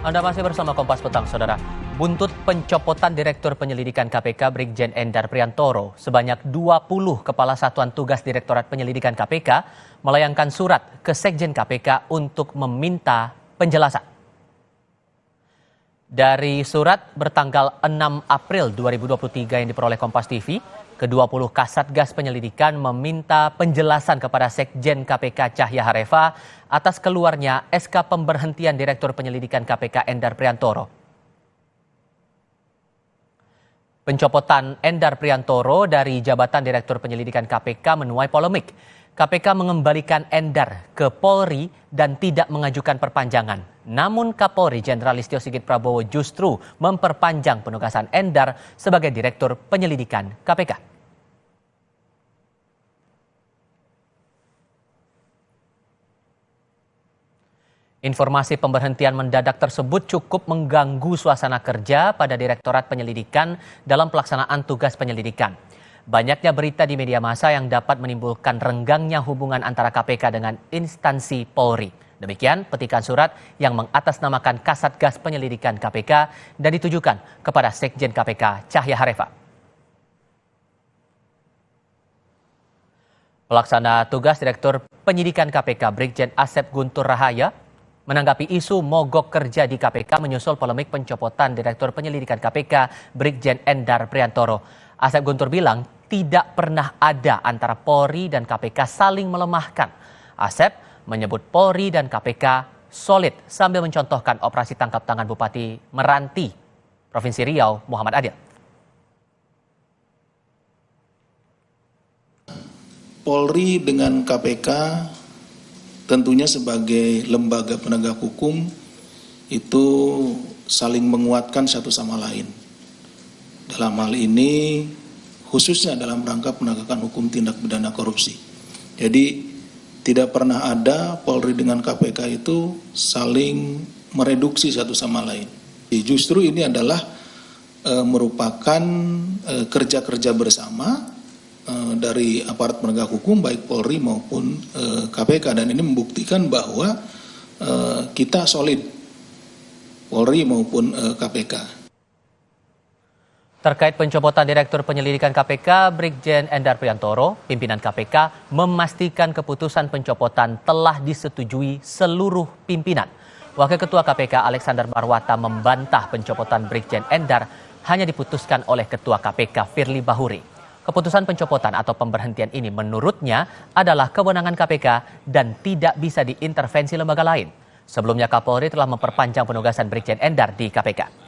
Anda masih bersama Kompas Petang, Saudara. Buntut pencopotan Direktur Penyelidikan KPK Brigjen Endar Priantoro, sebanyak 20 Kepala Satuan Tugas Direktorat Penyelidikan KPK melayangkan surat ke Sekjen KPK untuk meminta penjelasan. Dari surat bertanggal 6 April 2023 yang diperoleh Kompas TV, ke-20 Kasatgas Penyelidikan meminta penjelasan kepada Sekjen KPK Cahya Harefa atas keluarnya SK pemberhentian Direktur Penyelidikan KPK Endar Priantoro. Pencopotan Endar Priantoro dari jabatan Direktur Penyelidikan KPK menuai polemik. KPK mengembalikan Endar ke Polri dan tidak mengajukan perpanjangan. Namun Kapolri Jenderal Listio Sigit Prabowo justru memperpanjang penugasan Endar sebagai Direktur Penyelidikan KPK. Informasi pemberhentian mendadak tersebut cukup mengganggu suasana kerja pada Direktorat Penyelidikan dalam pelaksanaan tugas penyelidikan. Banyaknya berita di media massa yang dapat menimbulkan renggangnya hubungan antara KPK dengan instansi Polri. Demikian petikan surat yang mengatasnamakan Kasatgas Penyelidikan KPK dan ditujukan kepada Sekjen KPK Cahya Harefa. Pelaksana tugas Direktur Penyidikan KPK Brigjen Asep Guntur Rahaya menanggapi isu mogok kerja di KPK menyusul polemik pencopotan Direktur Penyelidikan KPK Brigjen Endar Priantoro. Asep Guntur bilang tidak pernah ada antara Polri dan KPK saling melemahkan. Asep menyebut Polri dan KPK solid sambil mencontohkan operasi tangkap tangan Bupati Meranti, Provinsi Riau, Muhammad Adil. Polri dengan KPK tentunya sebagai lembaga penegak hukum itu saling menguatkan satu sama lain. Dalam hal ini khususnya dalam rangka penegakan hukum tindak pidana korupsi. Jadi tidak pernah ada Polri dengan KPK itu saling mereduksi satu sama lain. Justru ini adalah merupakan kerja-kerja bersama dari aparat penegak hukum baik Polri maupun KPK, dan ini membuktikan bahwa kita solid, Polri maupun KPK. Terkait pencopotan Direktur Penyelidikan KPK Brigjen Endar Priantoro, pimpinan KPK memastikan keputusan pencopotan telah disetujui seluruh pimpinan. Wakil Ketua KPK Alexander Marwata membantah pencopotan Brigjen Endar hanya diputuskan oleh Ketua KPK Firly Bahuri. Keputusan pencopotan atau pemberhentian ini menurutnya adalah kewenangan KPK dan tidak bisa diintervensi lembaga lain. Sebelumnya Kapolri telah memperpanjang penugasan Brigjen Endar di KPK.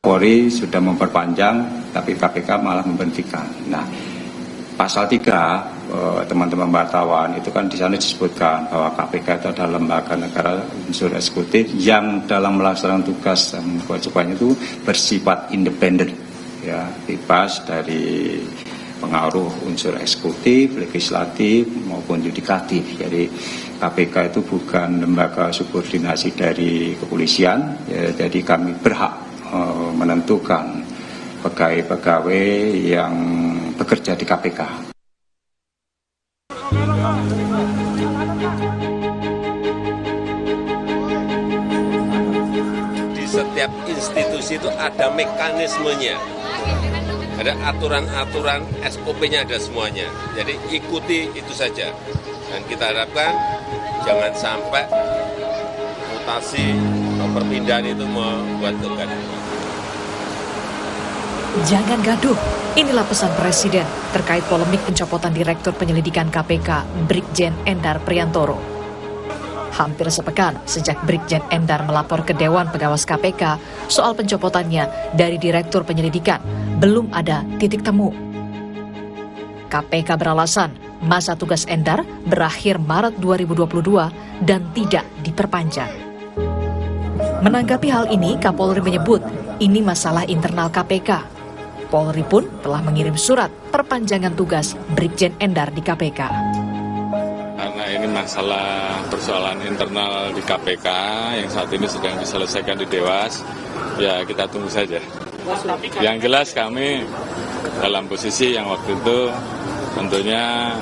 Polri sudah memperpanjang, tapi KPK malah memberhentikan. Nah, pasal 3, teman-teman wartawan, itu kan di sana disebutkan bahwa KPK itu adalah lembaga negara unsur eksekutif yang dalam melaksanakan tugas dan kewajibannya itu bersifat independen, ya, bebas dari pengaruh unsur eksekutif, legislatif maupun yudikatif. Jadi KPK itu bukan lembaga subordinasi dari kepolisian, ya, jadi kami berhak menentukan pegawai-pegawai yang bekerja di KPK. Di setiap institusi itu ada mekanismenya, ada aturan-aturan, SOP-nya ada semuanya. Jadi ikuti itu saja. Dan kita harapkan jangan sampai mutasi atau perpindahan itu membuat kegaduhan. Jangan gaduh, inilah pesan Presiden terkait polemik pencopotan Direktur Penyelidikan KPK Brigjen Endar Priantoro. Hampir sepekan sejak Brigjen Endar melapor ke Dewan Pengawas KPK soal pencopotannya dari Direktur Penyelidikan, belum ada titik temu. KPK beralasan masa tugas Endar berakhir Maret 2022 dan tidak diperpanjang. Menanggapi hal ini, Kapolri menyebut ini masalah internal KPK. Polri pun telah mengirim surat perpanjangan tugas Brigjen Endar di KPK. Karena ini masalah persoalan internal di KPK yang saat ini sedang diselesaikan di Dewas, ya kita tunggu saja. Yang jelas kami dalam posisi yang waktu itu tentunya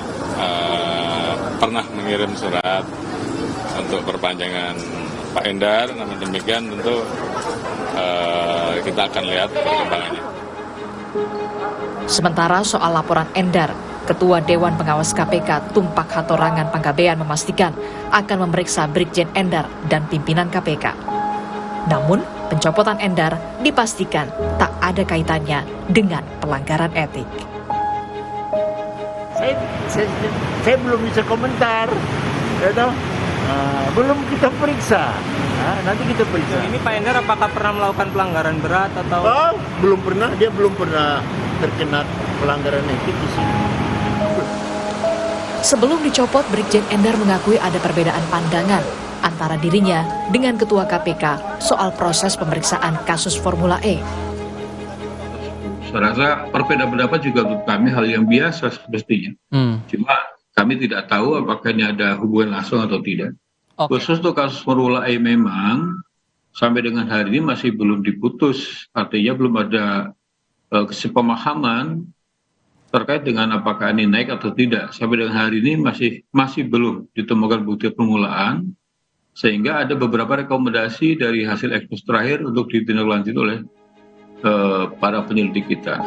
pernah mengirim surat untuk perpanjangan Pak Endar. Namun demikian tentu kita akan lihat perkembangannya. Sementara soal laporan Endar, Ketua Dewan Pengawas KPK Tumpak Hatorangan Panggabean memastikan akan memeriksa Brigjen Endar dan pimpinan KPK. Namun, pencopotan Endar dipastikan tak ada kaitannya dengan pelanggaran etik. Saya belum bisa komentar, belum kita periksa. Nanti kita periksa. Ini Pak Endar apakah pernah melakukan pelanggaran berat atau? Belum pernah, dia belum pernah terkena pelanggaran etik di sini. Sebelum dicopot, Brigjen Endar mengakui ada perbedaan pandangan antara dirinya dengan Ketua KPK soal proses pemeriksaan kasus Formula E. Saya rasa perbedaan pendapat juga untuk kami hal yang biasa semestinya. Cuma kami tidak tahu apakah ini ada hubungan langsung atau tidak. Khusus untuk kasus Formula E memang sampai dengan hari ini masih belum diputus. Artinya belum ada kesepemahaman terkait dengan apakah ini naik atau tidak. Sampai dengan hari ini masih belum ditemukan bukti permulaan, sehingga ada beberapa rekomendasi dari hasil ekspos terakhir untuk ditindaklanjuti oleh para penyelidik kita.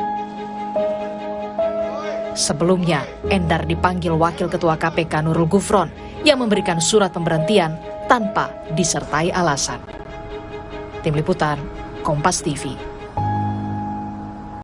Sebelumnya, Endar dipanggil Wakil Ketua KPK Nurul Gufron yang memberikan surat pemberhentian tanpa disertai alasan. Tim Liputan, Kompas TV.